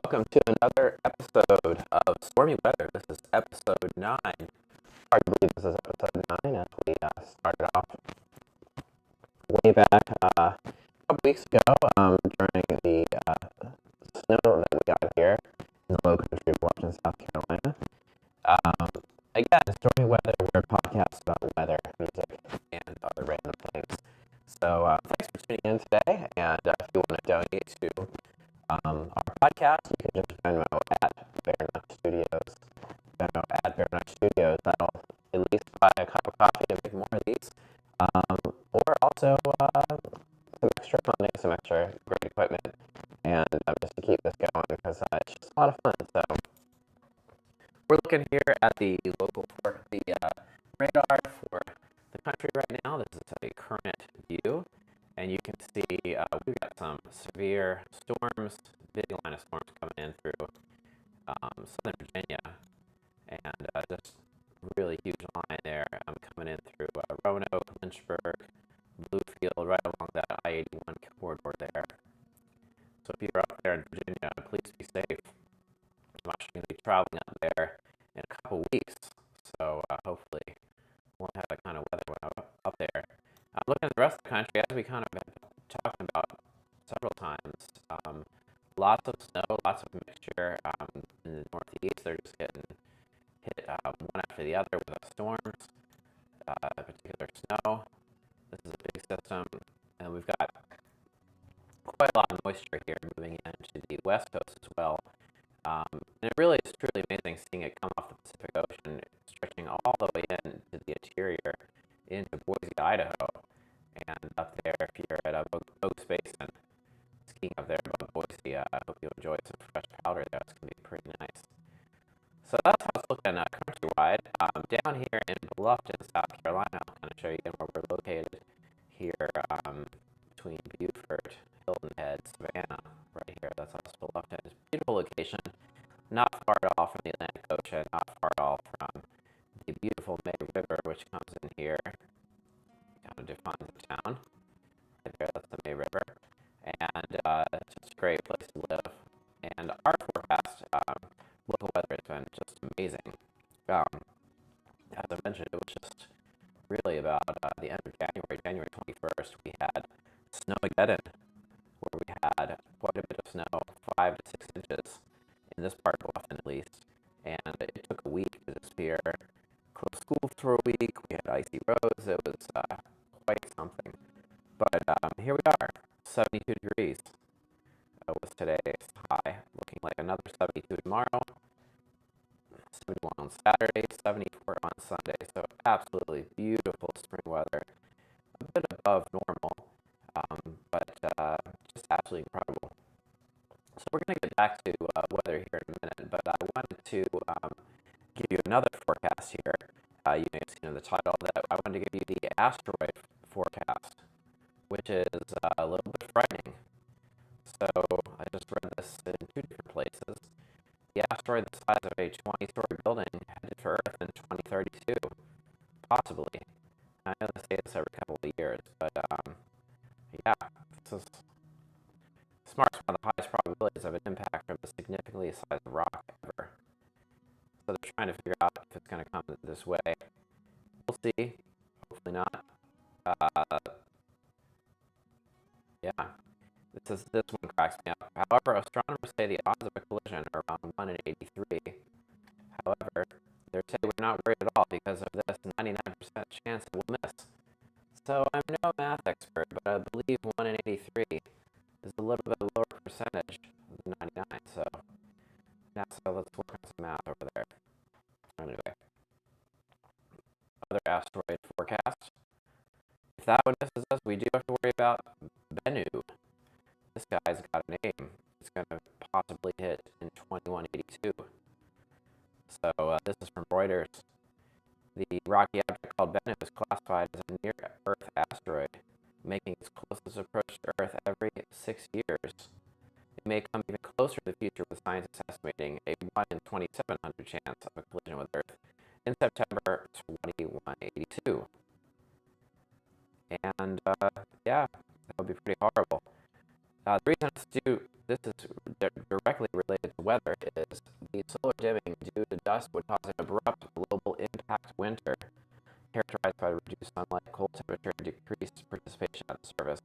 welcome to another episode of Stormy Weather. This is episode 9. Hard to believe this is episode 9 as we started off way back a couple weeks ago during the snow that we got here in the low country of Bluffton, South Carolina. Again, Stormy Weather, we're a podcast about weather, music, and other random things. So thanks for tuning in today, and if you want to donate to our podcast, you can just Venmo at Barenut Studios. Venmo at Barenut Studios. That'll at least buy a cup of coffee to make more of these. Or also some extra funding, some extra great equipment, and just to keep this going because it's just a lot of fun. So we're looking here at the local radar for the country right now. This is a current view. And you can see we've got some severe storms, big line of storms coming in through southern Virginia, and just really huge line there coming in through Roanoke, Lynchburg, Bluefield, right along that I-81 corridor there. So if you're up there in Virginia, please be safe. I'm actually going to be traveling up there in a couple weeks, so hopefully won't have that kind of weather when I'm up there. Looking at the rest of the country, as we kind of been talking about several times, lots of snow, lots of mixture in the Northeast. They're just getting hit one after the other with storms, particular snow. This is a big system, and we've got quite a lot of moisture here moving into the West Coast as well. And it really is truly amazing seeing it come off the Pacific Ocean, stretching all the way into the interior, into Boise, Idaho, and up there if you're at Oaks Basin, skiing up there above Boise. I hope you enjoy some fresh powder there. It's going to be pretty nice. So that's how it's looking countrywide. Down here in Bluffton, South Carolina, I'll kind of show you again where we're located here between Beaufort, Hilton Head, Savannah, right here. That's also Bluffton. It's a beautiful location, not far at all from the Atlantic Ocean, not far at all from the beautiful May River, which comes in here, kind of defines the town. Right there, that's the May River. And it's just a great place to live. And our forecast, local weather has been just amazing. As I mentioned, it was just really about the end of January 21st, we had Snowmageddon, where we had quite a bit of snow, 5 to 6 inches in this part of Boston at least. And it took a week to disappear. Closed schools for a week. We had icy roads. It was quite something. But here we are, 72 degrees was today's high. Looking like another 72 tomorrow, 71 on Saturday, 74 on Sunday. So absolutely beautiful spring weather. A bit above normal, but just absolutely incredible. So we're going to get back to weather here in a minute, but I wanted to give you another forecast here. You may have seen in the title that I wanted to give you the asteroid forecast, which is a little bit frightening. So I just read this in 2 different places. The asteroid the size of a 20-story building headed for Earth in 2032, possibly. I know they say this every couple of years, but yeah, this is SMART's one of the highest probabilities of an impact from a significantly sized rock ever. So they're trying to figure out if it's going to come this way. We'll see. Hopefully not. Yeah. This one cracks me up. However, astronomers say the odds of a collision are around 1 in 83. However, they say we're not worried at all because of this 99% chance that we'll miss. So I'm no math expert, but I believe 1 in 83 is a little bit lower percentage than 99. So let's work on some math over there. Anyway, other asteroid forecast. If that one misses us, we do have to worry about Bennu. This guy's got a name. It's going to possibly hit in 2182. So this is from Reuters. The rocky object called Bennu is classified as a near-Earth asteroid, making its closest approach to Earth every 6 years. It may come even closer in the future, with scientists estimating a 1 in 2,700 chance of a collision with Earth in September 2182. And yeah, that would be pretty horrible. The reason this is directly related to weather is the solar dimming due to dust would cause an abrupt global impact winter, characterized by reduced sunlight, cold temperature, and decreased precipitation at the surface.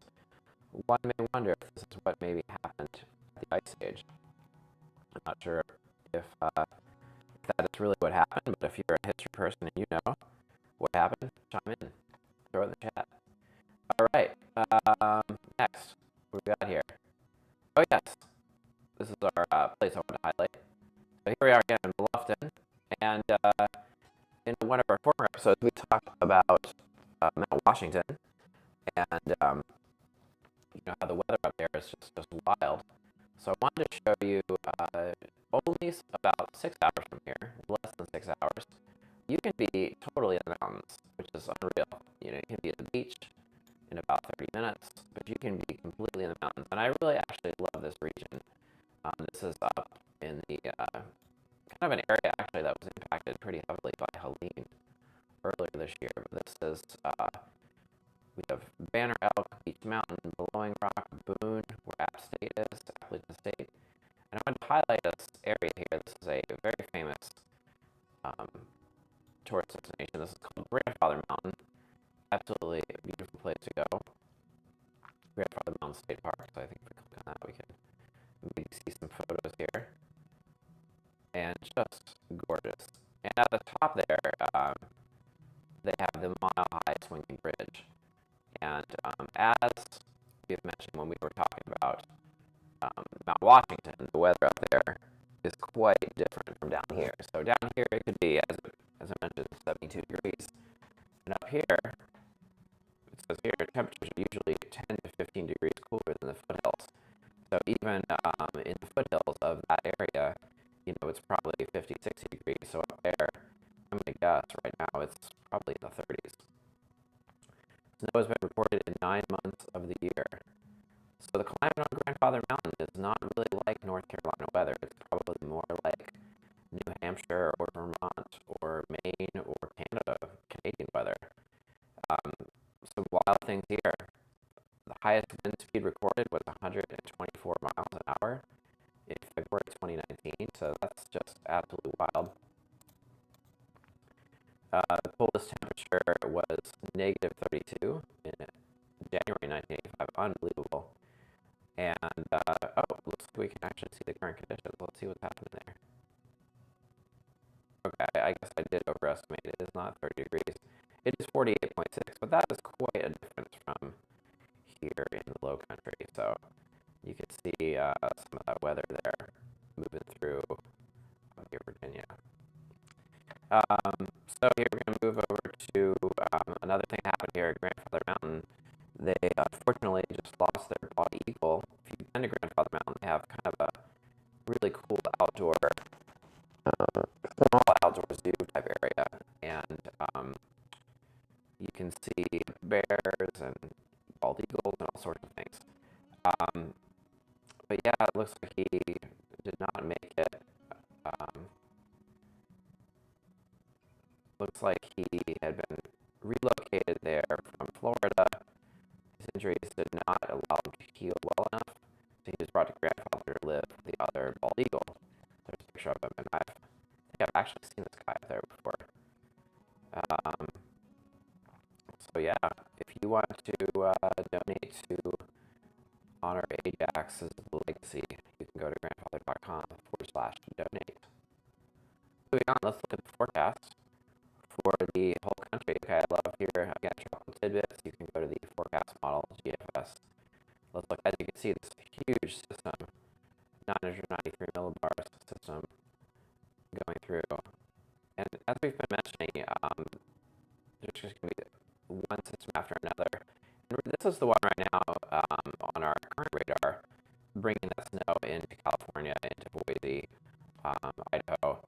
One may wonder if this is what maybe happened at the Ice Age. I'm not sure if that is really what happened, but if you're a history person and you know what happened, chime in. Throw it in the chat. All right. Next, what we got here? Oh, yes. This is our place I want to highlight. So here we are again in Bluffton. And in one of our former episodes, we talked about Mount Washington and how the weather up there is just wild. So I wanted to show you only about 6 hours from here, less than 6 hours, you can be totally in the mountains, which is unreal. You can be at the beach in about 30 minutes, but you can be completely in the mountains. And I really actually love this region. This is up in the kind of an area actually that was impacted pretty heavily by Helene earlier this year. But this is we have Banner Elk, Beach Mountain, Blowing Rock, Boone, where App State is, Appalachian State. And I want to highlight this area here. This is a very famous tourist destination. This is called Grandfather Mountain. Absolutely beautiful place to go. Grandfather Mountain State Park. So I think if we click on that, we can maybe see some photos here. And just gorgeous. And at the top there, they have the mile-high swinging bridge. And as we've mentioned when we were talking about Mount Washington, the weather up there is quite different from down here. So down here it could be, as I mentioned, 72 degrees. And up here, it says here, temperatures are usually 10 to 15 degrees cooler than the foothills. So even in the foothills of that area, it's probably 50, 60 degrees. So up there, I'm going to guess right now it's probably in the 30s. Snow has been reported in 9 months of the year. So the climate on Grandfather Mountain is not really like North Carolina weather. It's probably more like New Hampshire or Vermont or Maine or Canadian weather. Some wild things here. The highest wind speed recorded was 124 miles an hour in February 2019, so that's just absolutely wild. The coldest temperature was negative 32 in January 1985. Unbelievable. And, looks like we can actually see the current conditions. Let's see what's happening there. Okay, I guess I did overestimate it. It's not 30 degrees. It is 48.6, but that is quite a difference from here in the low country. So you can see some of that weather there moving through here, Virginia. So here we're going to move over to another thing that happened here at Grandfather Mountain. They unfortunately just lost their bald eagle. If you've been to Grandfather Mountain, they have kind of a really cool outdoor, small outdoor zoo type area, and you can see bears and bald eagles and all sorts of things. But yeah, it looks like he did not make it. Looks like he had been relocated there from Florida. His injuries did not allow him to heal well enough, so he was brought to Grandfather to live with the other bald eagle. There's a picture of him, and I think I've actually seen this guy up there before. So yeah, if you want to donate to honor Ajax's legacy, you can go to grandfather.com/donate. Moving on, let's look at the forecast for the whole country. Okay, I love here, again, tropical tidbits. You can go to the forecast model, GFS. Let's look, as you can see, this huge system, 993 millibars system going through. And as we've been mentioning, there's just going to be one system after another. And this is the one right now on our current radar, bringing that snow into California, into Boise, Idaho,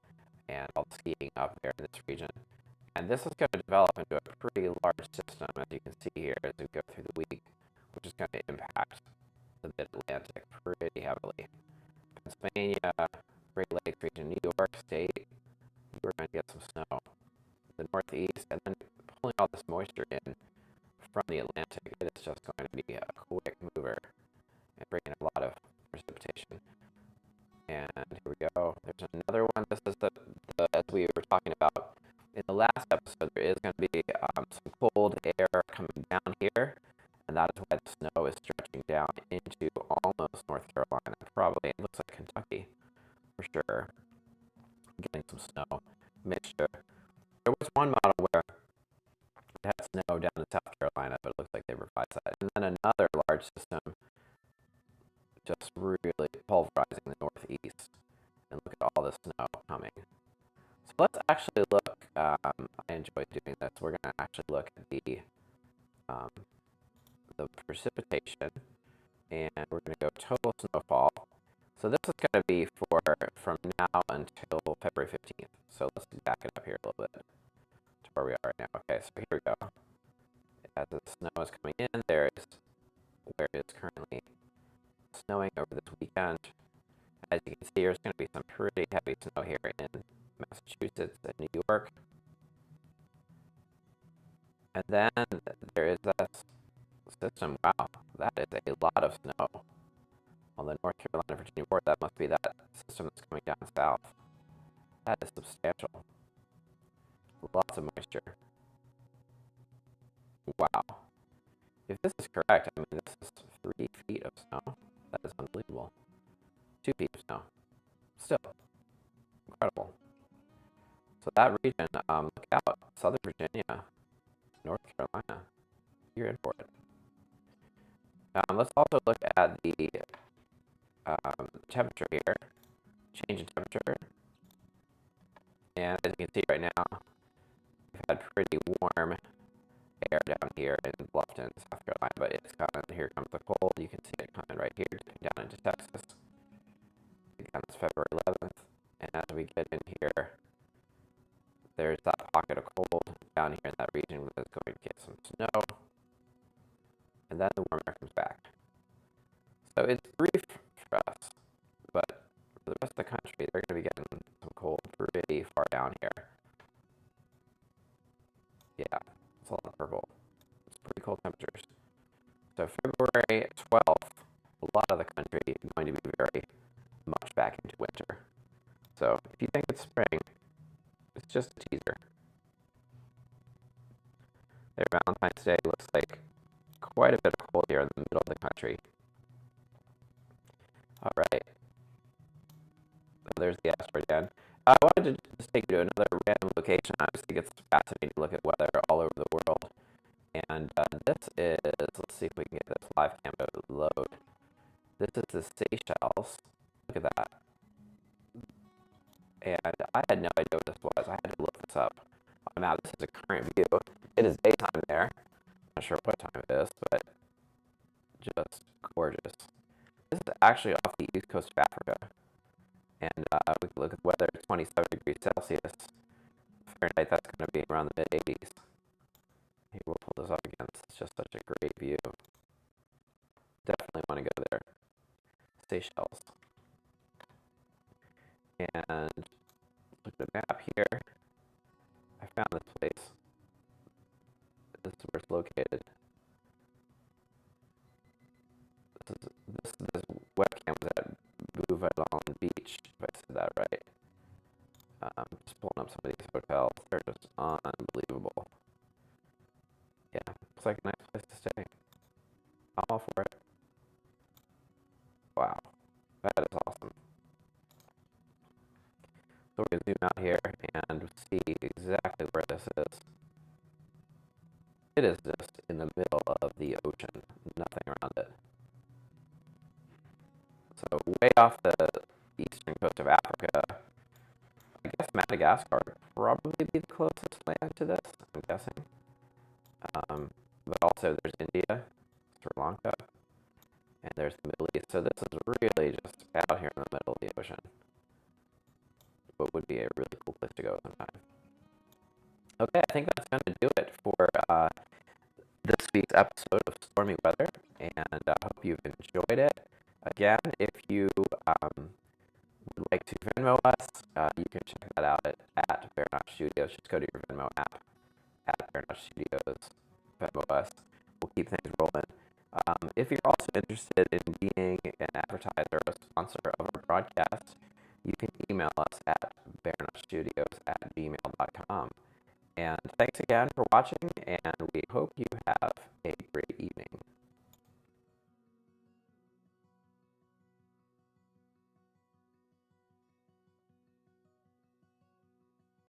and all the skiing up there in this region. And this is going to develop into a pretty large system, as you can see here, as we go through the week, which is going to impact the Mid-Atlantic pretty heavily. Pennsylvania, Great Lakes region, New York State, we're going to get some snow. The Northeast, and then pulling all this moisture in from the Atlantic, it is just going to be a quick mover and bringing a lot of precipitation. And here we go. There's another one. This is as we were talking about in the last episode, there is going to be some cold air coming down here, and that is why the snow is stretching down into almost North Carolina. Probably, it looks like Kentucky for sure. Getting some snow mixture. There was one model where it had snow down in South Carolina, but it looks like they revised that. And then another large system just really pulverizing the Northeast. And look at all the snow coming. So let's actually look. I enjoy doing this. We're going to actually look at the precipitation, and we're going to go total snowfall. So this is going to be from now until February 15th. So let's back it up here a little bit to where we are right now. Okay, so here we go. As the snow is coming in, there is where it is currently snowing over this weekend. As you can see, there's going to be some pretty heavy snow here in Massachusetts and New York. And then there is that system. Wow, that is a lot of snow on the North Carolina, Virginia border. That must be that system that's coming down south. That is substantial. Lots of moisture. Wow. If this is correct, I mean, this is 3 feet of snow. That is unbelievable. 2 feet of snow. Still, incredible. So that region, look out, Southern Virginia, North Carolina, you're in for it. Let's also look at the temperature here, change in temperature. And as you can see right now, we've had pretty warm air down here in Bluffton, South Carolina, but it's coming. Here comes the cold. You can see it coming right here down into Texas. Again, it's February 11th, and as we get in here, there's that pocket of cold down here in that region that's going to get some snow, and then the warm air comes back. So it's brief for us, but for the rest of the country, they're going to be getting some cold pretty far down here. Yeah, it's a lot of purple. It's pretty cold temperatures. So February 12th, a lot of the country is going to be very much back into winter. So if you think it's spring, it's just a teaser. Their Valentine's Day looks like quite a bit of cold here in the middle of the country. All right. So there's the asteroid again. I wanted to just take you to another random location. I just think it's fascinating to look at weather all over the world. And this is, let's see if we can get this live cam to load. This is the Seychelles. Look at that. And I had no idea what this was. I had to look this up on a map. This is a current view. It is daytime there. Not sure what time it is, but just gorgeous. This is actually off the east coast of Africa. And we can look at the weather, 27 degrees Celsius. Fahrenheit, that's going to be around the mid-80s. Here, we'll pull this up again. This is just such a great view. Definitely want to go there. Seychelles. And look at the map here. I found this place. This is where it's located. This webcam was at Bluffton Beach, if I said that right. Just pulling up some of these hotels. They're just unbelievable. Yeah, looks like a nice place to stay. I'm all for it. Wow, that is awesome. So we're going to zoom out here and see exactly where this is. It is just in the middle of the ocean, nothing around it. So way off the eastern coast of Africa, I guess Madagascar would probably be the closest land to this, I'm guessing. But also there's India, Sri Lanka, and there's the Middle East. So this is really just out here in the middle of the ocean. What would be a really cool place to go sometime. Okay, I think that's going to do it for this week's episode of Stormy Weather, and I hope you've enjoyed it. Again, if you would like to Venmo us, you can check that out at Fairnotch Studios. Just go to your Venmo app at Fairnotch Studios, Venmo us. We'll keep things rolling. If you're also interested in being an advertiser or a sponsor of our broadcast, And thanks again for watching, and we hope you have a great evening.